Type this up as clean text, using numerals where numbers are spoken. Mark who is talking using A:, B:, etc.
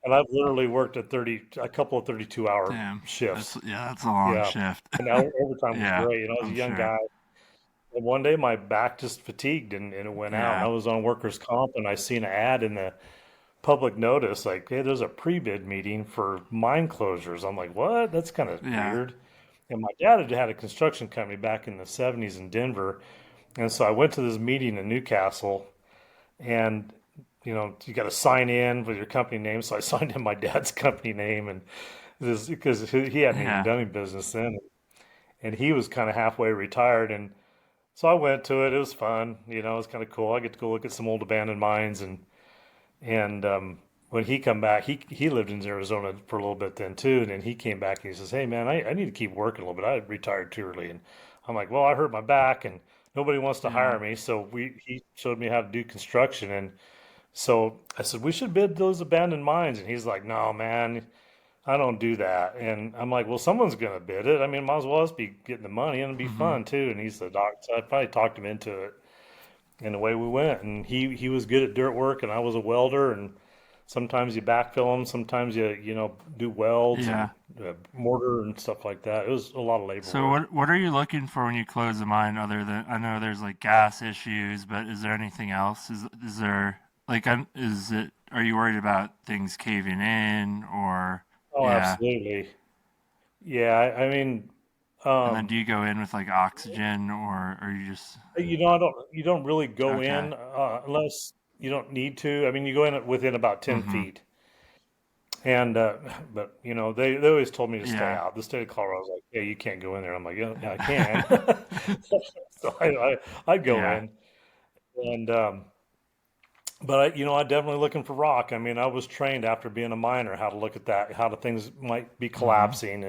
A: And I've literally worked a couple of 32-hour
B: Damn.
A: shifts.
B: That's a long
A: Yeah.
B: shift.
A: And overtime was
B: Yeah,
A: great. I was a
B: I'm
A: young guy.
B: sure.
A: And one day my back just fatigued and it went out. And I
B: Yeah.
A: was on workers' comp and I seen an ad in the public notice like, hey, there's a pre-bid meeting for mine closures. I'm like, what? That's kind of
B: Yeah.
A: weird. And my dad had had a construction company back in the 70s in Denver. And so I went to this meeting in Newcastle and you got to sign in with your company name. So I signed in my dad's company name and this because he hadn't even
B: Yeah.
A: done any business then. And he was kind of halfway retired. And so I went to it. It was fun. It was kind of cool. I get to go look at some old abandoned mines and when he come back, he lived in Arizona for a little bit then too, and then he came back and he says, "Hey man, I need to keep working a little bit. I retired too early." And I'm like, "Well, I hurt my back, and nobody wants to
B: Yeah.
A: hire me." So he showed me how to do construction, and so I said we should bid those abandoned mines, and he's like, "No man, I don't do that." And I'm like, "Well, someone's gonna bid it. I mean, might as well us be getting the money, and it'd be
B: Hmm.
A: fun too." And he said, "Doc," so I finally talked him into it, and away we went. And he was good at dirt work, and I was a welder, and sometimes you backfill them, sometimes you do welds and
B: Yeah.
A: mortar and stuff like that. It was a lot of labor
B: So
A: work.
B: what are you looking for when you close a mine other than I know there's like gas issues, but is there anything else? Is there like is it are you worried about things caving in or
A: Oh,
B: yeah.
A: absolutely. Yeah, I mean,
B: And then
A: um,
B: do you go in with like oxygen or are you just
A: you don't really go
B: okay.
A: in unless you don't need to. I mean, you go in within about 10
B: Mm-hmm.
A: feet. And but they always told me to stay
B: Yeah.
A: out. The state of Colorado was like, "Yeah, you can't go in there." I'm like, "Yeah, yeah, I can." So I'd go
B: Yeah.
A: in, and but I definitely looking for rock. I mean, I was trained after being a miner how to look at that, how the things might be
B: Mm-hmm.
A: collapsing